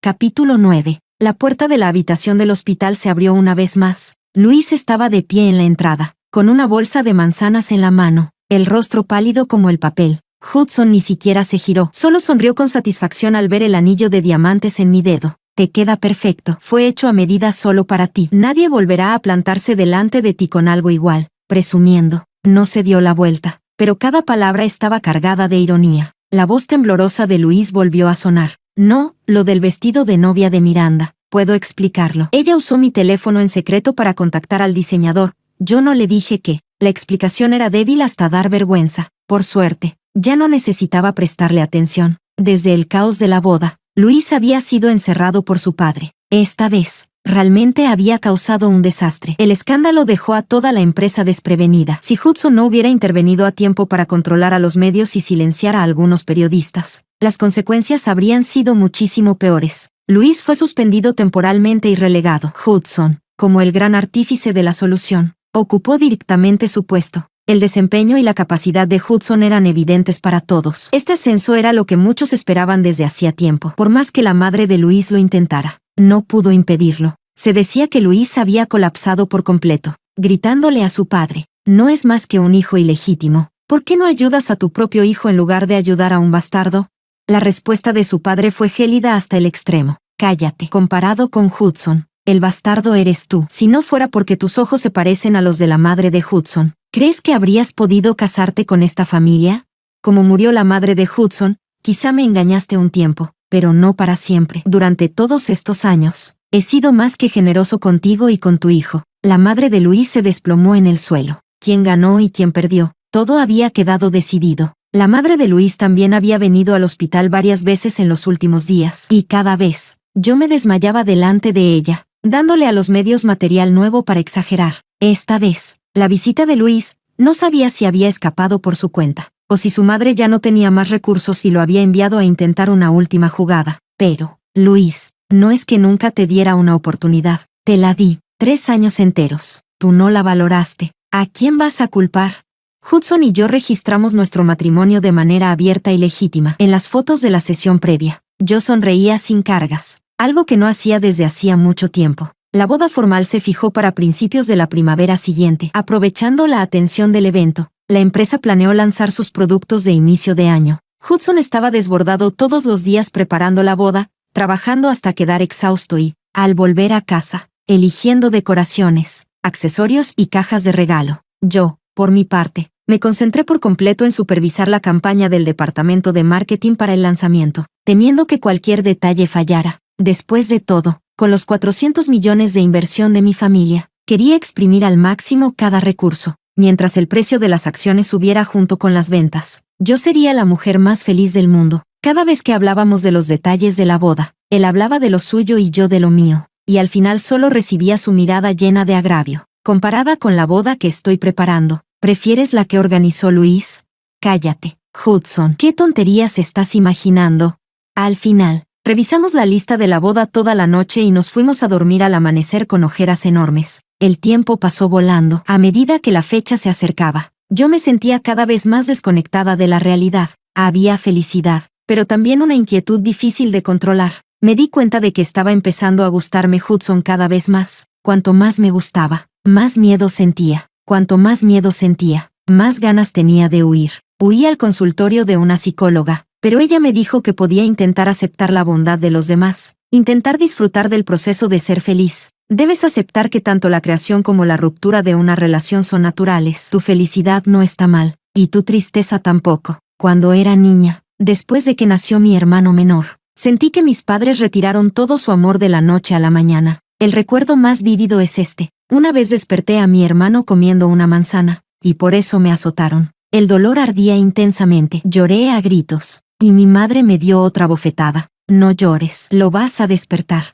A: Capítulo 9. La puerta de la habitación del hospital se abrió una vez más. Luis estaba de pie en la entrada, con una bolsa de manzanas en la mano, el rostro pálido como el papel. Hudson ni siquiera se giró, solo sonrió con satisfacción al ver el anillo de diamantes en mi dedo. Te queda perfecto, fue hecho a medida solo para ti. Nadie volverá a plantarse delante de ti con algo igual. Presumiendo, no se dio la vuelta, pero cada palabra estaba cargada de ironía. La voz temblorosa de Luis volvió a sonar. No, lo del vestido de novia de Miranda, puedo explicarlo. Ella usó mi teléfono en secreto para contactar al diseñador. Yo no le dije que. La explicación era débil hasta dar vergüenza. Por suerte, ya no necesitaba prestarle atención. Desde el caos de la boda, Luis había sido encerrado por su padre. Esta vez, realmente había causado un desastre. El escándalo dejó a toda la empresa desprevenida. Si Hudson no hubiera intervenido a tiempo para controlar a los medios y silenciar a algunos periodistas, las consecuencias habrían sido muchísimo peores. Luis fue suspendido temporalmente y relegado. Hudson, como el gran artífice de la solución, ocupó directamente su puesto. El desempeño y la capacidad de Hudson eran evidentes para todos. Este ascenso era lo que muchos esperaban desde hacía tiempo. Por más que la madre de Luis lo intentara, no pudo impedirlo. Se decía que Luis había colapsado por completo, gritándole a su padre, «No es más que un hijo ilegítimo. ¿Por qué no ayudas a tu propio hijo en lugar de ayudar a un bastardo?» La respuesta de su padre fue gélida hasta el extremo. «Cállate». Comparado con Hudson, el bastardo eres tú. Si no fuera porque tus ojos se parecen a los de la madre de Hudson, ¿crees que habrías podido casarte con esta familia? Como murió la madre de Hudson, quizá me engañaste un tiempo, pero no para siempre. Durante todos estos años, he sido más que generoso contigo y con tu hijo. La madre de Luis se desplomó en el suelo. ¿Quién ganó y quién perdió? Todo había quedado decidido. La madre de Luis también había venido al hospital varias veces en los últimos días, y cada vez, yo me desmayaba delante de ella, dándole a los medios material nuevo para exagerar. Esta vez, la visita de Luis, no sabía si había escapado por su cuenta, o si su madre ya no tenía más recursos y lo había enviado a intentar una última jugada. Pero, Luis, no es que nunca te diera una oportunidad. Te la di, 3 años enteros. Tú no la valoraste. ¿A quién vas a culpar? Hudson y yo registramos nuestro matrimonio de manera abierta y legítima. En las fotos de la sesión previa, yo sonreía sin cargas, algo que no hacía desde hacía mucho tiempo. La boda formal se fijó para principios de la primavera siguiente. Aprovechando la atención del evento, la empresa planeó lanzar sus productos de inicio de año. Hudson estaba desbordado todos los días preparando la boda, trabajando hasta quedar exhausto y, al volver a casa, eligiendo decoraciones, accesorios y cajas de regalo. Yo, por mi parte, me concentré por completo en supervisar la campaña del departamento de marketing para el lanzamiento, temiendo que cualquier detalle fallara. Después de todo, con los 400 millones de inversión de mi familia, quería exprimir al máximo cada recurso. Mientras el precio de las acciones subiera junto con las ventas, yo sería la mujer más feliz del mundo. Cada vez que hablábamos de los detalles de la boda, él hablaba de lo suyo y yo de lo mío, y al final solo recibía su mirada llena de agravio. Comparada con la boda que estoy preparando, ¿prefieres la que organizó Luis? Cállate, Hudson. ¿Qué tonterías estás imaginando? Al final, revisamos la lista de la boda toda la noche y nos fuimos a dormir al amanecer con ojeras enormes. El tiempo pasó volando. A medida que la fecha se acercaba, yo me sentía cada vez más desconectada de la realidad. Había felicidad, pero también una inquietud difícil de controlar. Me di cuenta de que estaba empezando a gustarme Hudson cada vez más. Cuanto más me gustaba, más miedo sentía. Cuanto más miedo sentía, más ganas tenía de huir. Huí al consultorio de una psicóloga, pero ella me dijo que podía intentar aceptar la bondad de los demás, intentar disfrutar del proceso de ser feliz. Debes aceptar que tanto la creación como la ruptura de una relación son naturales. Tu felicidad no está mal, y tu tristeza tampoco. Cuando era niña, después de que nació mi hermano menor, sentí que mis padres retiraron todo su amor de la noche a la mañana. El recuerdo más vívido es este. Una vez desperté a mi hermano comiendo una manzana, y por eso me azotaron. El dolor ardía intensamente. Lloré a gritos, y mi madre me dio otra bofetada. No llores, lo vas a despertar.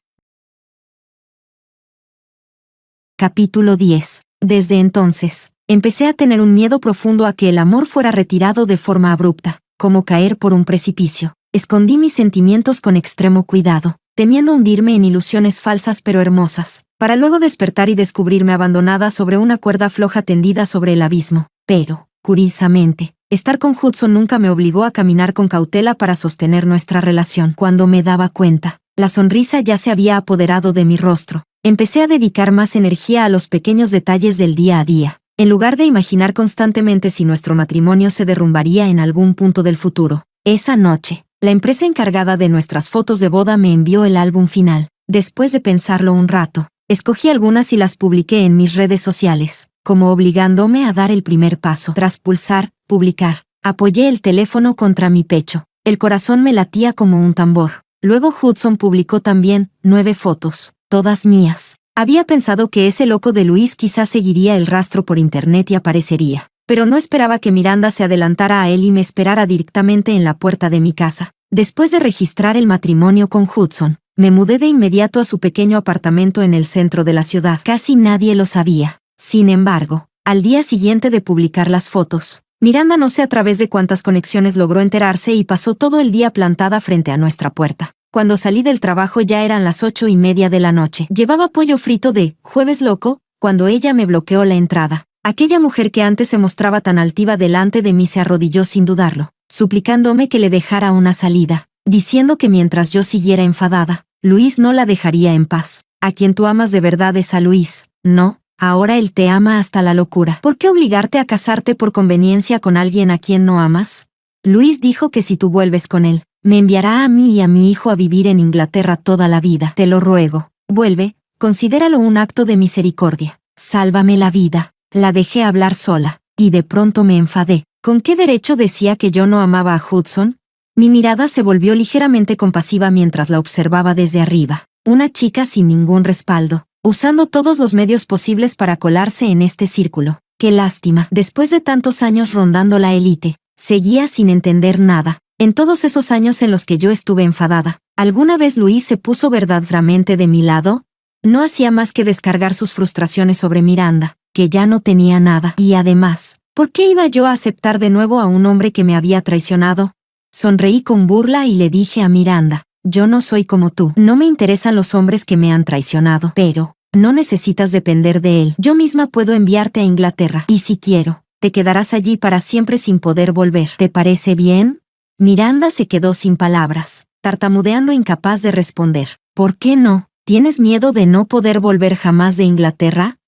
A: Capítulo 10. Desde entonces, empecé a tener un miedo profundo a que el amor fuera retirado de forma abrupta, como caer por un precipicio. Escondí mis sentimientos con extremo cuidado, temiendo hundirme en ilusiones falsas pero hermosas, para luego despertar y descubrirme abandonada sobre una cuerda floja tendida sobre el abismo. Pero, curiosamente, estar con Hudson nunca me obligó a caminar con cautela para sostener nuestra relación. Cuando me daba cuenta, la sonrisa ya se había apoderado de mi rostro. Empecé a dedicar más energía a los pequeños detalles del día a día, en lugar de imaginar constantemente si nuestro matrimonio se derrumbaría en algún punto del futuro. Esa noche, la empresa encargada de nuestras fotos de boda me envió el álbum final. Después de pensarlo un rato, escogí algunas y las publiqué en mis redes sociales, como obligándome a dar el primer paso. Tras pulsar, publicar, apoyé el teléfono contra mi pecho. El corazón me latía como un tambor. Luego Hudson publicó también 9 fotos, todas mías. Había pensado que ese loco de Luis quizás seguiría el rastro por internet y aparecería, pero no esperaba que Miranda se adelantara a él y me esperara directamente en la puerta de mi casa. Después de registrar el matrimonio con Hudson, me mudé de inmediato a su pequeño apartamento en el centro de la ciudad. Casi nadie lo sabía. Sin embargo, al día siguiente de publicar las fotos, Miranda no sé a través de cuántas conexiones logró enterarse y pasó todo el día plantada frente a nuestra puerta. Cuando salí del trabajo ya eran las 8:30 de la noche. Llevaba pollo frito de jueves loco, cuando ella me bloqueó la entrada. Aquella mujer que antes se mostraba tan altiva delante de mí se arrodilló sin dudarlo, suplicándome que le dejara una salida, diciendo que mientras yo siguiera enfadada, Luis no la dejaría en paz. A quien tú amas de verdad es a Luis, ¿no? Ahora él te ama hasta la locura. ¿Por qué obligarte a casarte por conveniencia con alguien a quien no amas? Luis dijo que si tú vuelves con él, me enviará a mí y a mi hijo a vivir en Inglaterra toda la vida. Te lo ruego, vuelve, considéralo un acto de misericordia. Sálvame la vida. La dejé hablar sola, y de pronto me enfadé. ¿Con qué derecho decía que yo no amaba a Hudson? Mi mirada se volvió ligeramente compasiva mientras la observaba desde arriba. Una chica sin ningún respaldo, usando todos los medios posibles para colarse en este círculo. Qué lástima. Después de tantos años rondando la élite, seguía sin entender nada. En todos esos años en los que yo estuve enfadada, ¿alguna vez Luis se puso verdaderamente de mi lado? No hacía más que descargar sus frustraciones sobre Miranda, que ya no tenía nada. Y además, ¿por qué iba yo a aceptar de nuevo a un hombre que me había traicionado? Sonreí con burla y le dije a Miranda, yo no soy como tú. No me interesan los hombres que me han traicionado. Pero, no necesitas depender de él. Yo misma puedo enviarte a Inglaterra. Y si quiero, te quedarás allí para siempre sin poder volver. ¿Te parece bien? Miranda se quedó sin palabras, tartamudeando incapaz de responder. ¿Por qué no? ¿Tienes miedo de no poder volver jamás de Inglaterra?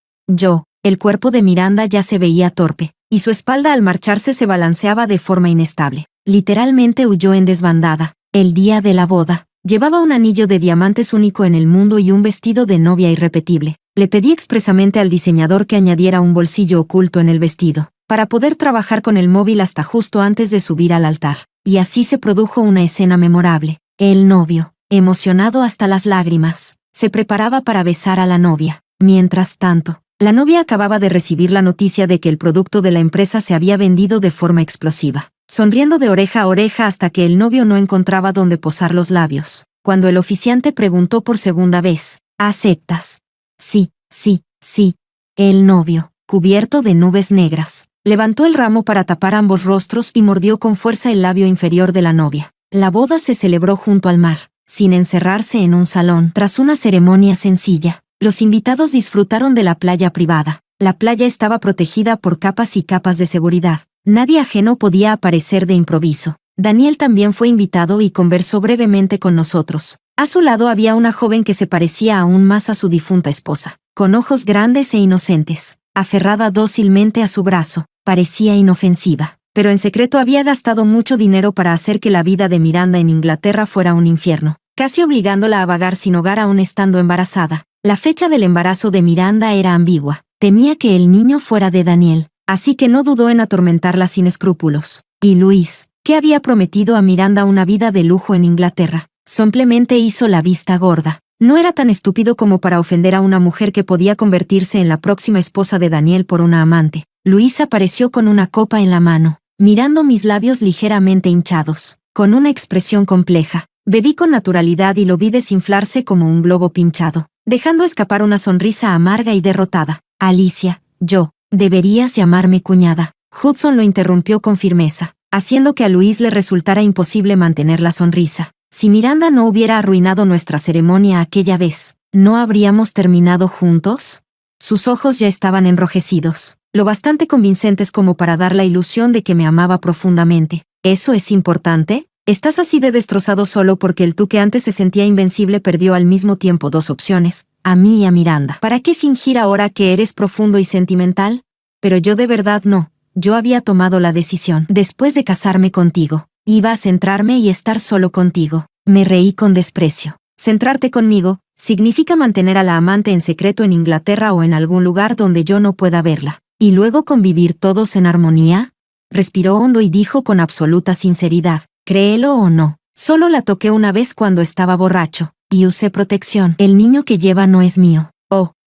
A: El cuerpo de Miranda ya se veía torpe, y su espalda al marcharse se balanceaba de forma inestable. Literalmente huyó en desbandada. El día de la boda, llevaba un anillo de diamantes único en el mundo y un vestido de novia irrepetible. Le pedí expresamente al diseñador que añadiera un bolsillo oculto en el vestido, para poder trabajar con el móvil hasta justo antes de subir al altar. Y así se produjo una escena memorable. El novio, emocionado hasta las lágrimas, se preparaba para besar a la novia. Mientras tanto, la novia acababa de recibir la noticia de que el producto de la empresa se había vendido de forma explosiva, sonriendo de oreja a oreja hasta que el novio no encontraba dónde posar los labios. Cuando el oficiante preguntó por segunda vez, ¿aceptas? Sí. El novio, cubierto de nubes negras, levantó el ramo para tapar ambos rostros y mordió con fuerza el labio inferior de la novia. La boda se celebró junto al mar, sin encerrarse en un salón. Tras una ceremonia sencilla, los invitados disfrutaron de la playa privada. La playa estaba protegida por capas y capas de seguridad. Nadie ajeno podía aparecer de improviso. Daniel también fue invitado y conversó brevemente con nosotros. A su lado había una joven que se parecía aún más a su difunta esposa, con ojos grandes e inocentes, aferrada dócilmente a su brazo. Parecía inofensiva, pero en secreto había gastado mucho dinero para hacer que la vida de Miranda en Inglaterra fuera un infierno, casi obligándola a vagar sin hogar aún estando embarazada. La fecha del embarazo de Miranda era ambigua. Temía que el niño fuera de Daniel, así que no dudó en atormentarla sin escrúpulos. Y Luis, que había prometido a Miranda una vida de lujo en Inglaterra, simplemente hizo la vista gorda. No era tan estúpido como para ofender a una mujer que podía convertirse en la próxima esposa de Daniel por una amante. Luis apareció con una copa en la mano, mirando mis labios ligeramente hinchados, con una expresión compleja. Bebí con naturalidad y lo vi desinflarse como un globo pinchado, dejando escapar una sonrisa amarga y derrotada. Alicia, deberías llamarme cuñada. Hudson lo interrumpió con firmeza, haciendo que a Luis le resultara imposible mantener la sonrisa. Si Miranda no hubiera arruinado nuestra ceremonia aquella vez, ¿no habríamos terminado juntos? Sus ojos ya estaban enrojecidos, lo bastante convincentes como para dar la ilusión de que me amaba profundamente. ¿Eso es importante? ¿Estás así de destrozado solo porque el tú que antes se sentía invencible perdió al mismo tiempo dos opciones, a mí y a Miranda? ¿Para qué fingir ahora que eres profundo y sentimental? Pero yo de verdad no. Yo había tomado la decisión. Después de casarme contigo, iba a centrarme y estar solo contigo. Me reí con desprecio. Centrarte conmigo significa mantener a la amante en secreto en Inglaterra o en algún lugar donde yo no pueda verla. ¿Y luego convivir todos en armonía? Respiró hondo y dijo con absoluta sinceridad. Créelo o no, solo la toqué una vez cuando estaba borracho, y usé protección. El niño que lleva no es mío.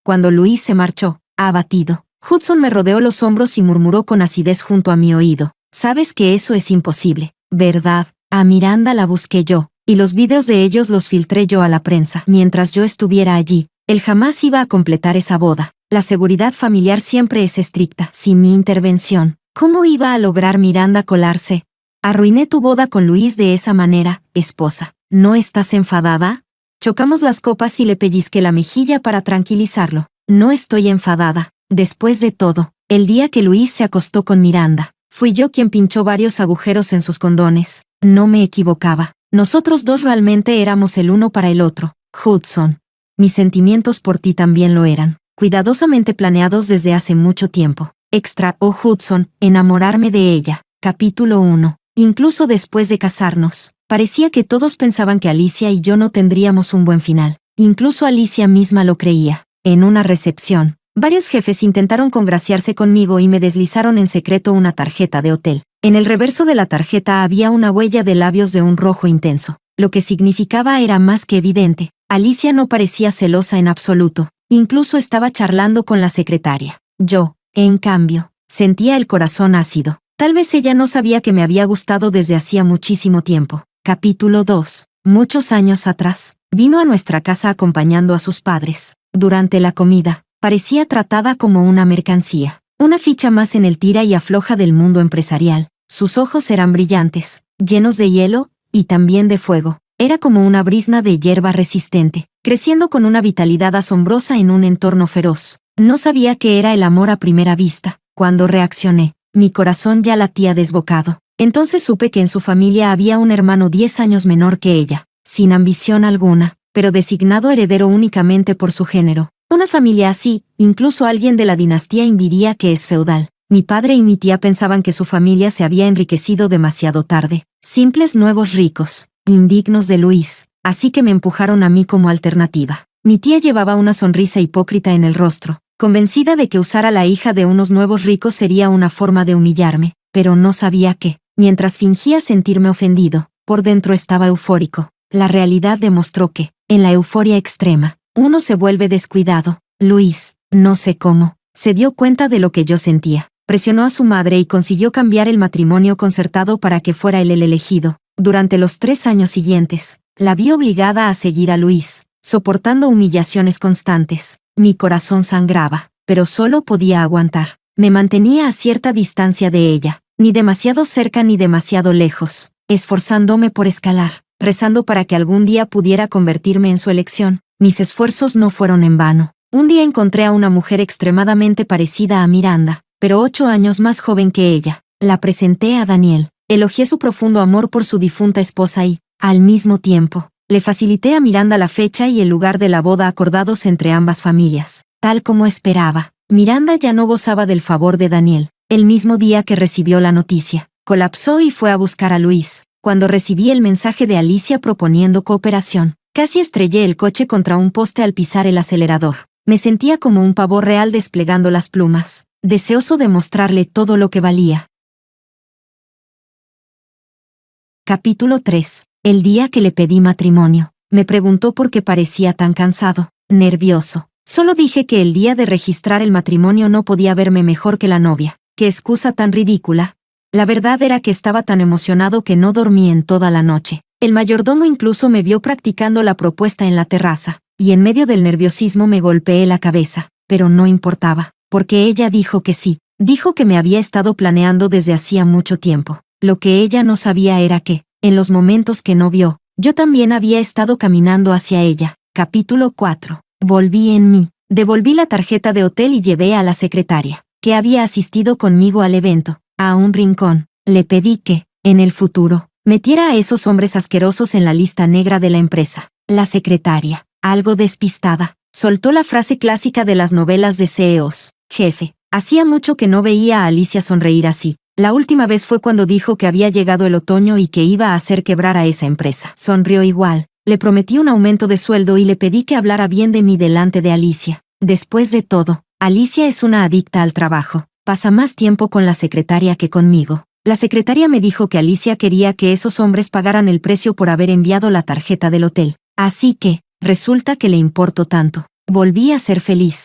A: Cuando Luis se marchó, abatido, Hudson me rodeó los hombros y murmuró con acidez junto a mi oído. Sabes que eso es imposible, ¿verdad? A Miranda la busqué yo, y los vídeos de ellos los filtré yo a la prensa. Mientras yo estuviera allí, él jamás iba a completar esa boda. La seguridad familiar siempre es estricta. Sin mi intervención, ¿cómo iba a lograr Miranda colarse? Arruiné tu boda con Luis de esa manera, esposa. ¿No estás enfadada? Chocamos las copas y le pellizqué la mejilla para tranquilizarlo. No estoy enfadada. Después de todo, el día que Luis se acostó con Miranda, fui yo quien pinchó varios agujeros en sus condones. No me equivocaba. Nosotros dos realmente éramos el uno para el otro. Hudson. Mis sentimientos por ti también lo eran, cuidadosamente planeados desde hace mucho tiempo. Hudson, enamorarme de ella. Capítulo 1. Incluso después de casarnos, parecía que todos pensaban que Alicia y yo no tendríamos un buen final. Incluso Alicia misma lo creía. En una recepción, varios jefes intentaron congraciarse conmigo y me deslizaron en secreto una tarjeta de hotel. En el reverso de la tarjeta había una huella de labios de un rojo intenso. Lo que significaba era más que evidente. Alicia no parecía celosa en absoluto. Incluso estaba charlando con la secretaria. Yo, en cambio, sentía el corazón ácido. Tal vez ella no sabía que me había gustado desde hacía muchísimo tiempo. Capítulo 2. Muchos años atrás, vino a nuestra casa acompañando a sus padres. Durante la comida, parecía tratada como una mercancía. Una ficha más en el tira y afloja del mundo empresarial. Sus ojos eran brillantes, llenos de hielo, y también de fuego. Era como una brizna de hierba resistente, creciendo con una vitalidad asombrosa en un entorno feroz. No sabía qué era el amor a primera vista. Cuando reaccioné, mi corazón ya latía desbocado. Entonces supe que en su familia había un hermano 10 años menor que ella, sin ambición alguna, pero designado heredero únicamente por su género. Una familia así, incluso alguien de la dinastía diría que es feudal. Mi padre y mi tía pensaban que su familia se había enriquecido demasiado tarde. Simples nuevos ricos, indignos de Luis, así que me empujaron a mí como alternativa. Mi tía llevaba una sonrisa hipócrita en el rostro, convencida de que usar a la hija de unos nuevos ricos sería una forma de humillarme, pero no sabía que, mientras fingía sentirme ofendido, por dentro estaba eufórico. La realidad demostró que, en la euforia extrema, uno se vuelve descuidado. Luis, no sé cómo, se dio cuenta de lo que yo sentía. Presionó a su madre y consiguió cambiar el matrimonio concertado para que fuera él el elegido. Durante los 3 años siguientes, la vi obligada a seguir a Luis, soportando humillaciones constantes. Mi corazón sangraba, pero solo podía aguantar. Me mantenía a cierta distancia de ella, ni demasiado cerca ni demasiado lejos, esforzándome por escalar, rezando para que algún día pudiera convertirme en su elección. Mis esfuerzos no fueron en vano. Un día encontré a una mujer extremadamente parecida a Miranda, pero 8 años más joven que ella. La presenté a Daniel, elogié su profundo amor por su difunta esposa y, al mismo tiempo, le facilité a Miranda la fecha y el lugar de la boda acordados entre ambas familias. Tal como esperaba, Miranda ya no gozaba del favor de Daniel. El mismo día que recibió la noticia, colapsó y fue a buscar a Luis. Cuando recibí el mensaje de Alicia proponiendo cooperación, casi estrellé el coche contra un poste al pisar el acelerador. Me sentía como un pavo real desplegando las plumas, deseoso de mostrarle todo lo que valía. Capítulo 3. El día que le pedí matrimonio. Me preguntó por qué parecía tan cansado, nervioso. Solo dije que el día de registrar el matrimonio no podía verme mejor que la novia. ¡Qué excusa tan ridícula! La verdad era que estaba tan emocionado que no dormí en toda la noche. El mayordomo incluso me vio practicando la propuesta en la terraza, y en medio del nerviosismo me golpeé la cabeza, pero no importaba, porque ella dijo que sí. Dijo que me había estado planeando desde hacía mucho tiempo. Lo que ella no sabía era que, en los momentos que no vio, yo también había estado caminando hacia ella. Capítulo 4. Volví en mí. Devolví la tarjeta de hotel y llevé a la secretaria, que había asistido conmigo al evento, a un rincón. Le pedí que, en el futuro, metiera a esos hombres asquerosos en la lista negra de la empresa. La secretaria, algo despistada, soltó la frase clásica de las novelas de CEOs. Jefe, hacía mucho que no veía a Alicia sonreír así. La última vez fue cuando dijo que había llegado el otoño y que iba a hacer quebrar a esa empresa. Sonrió igual. Le prometí un aumento de sueldo y le pedí que hablara bien de mí delante de Alicia. Después de todo, Alicia es una adicta al trabajo. Pasa más tiempo con la secretaria que conmigo. La secretaria me dijo que Alicia quería que esos hombres pagaran el precio por haber enviado la tarjeta del hotel. Así que, resulta que le importo tanto. Volví a ser feliz.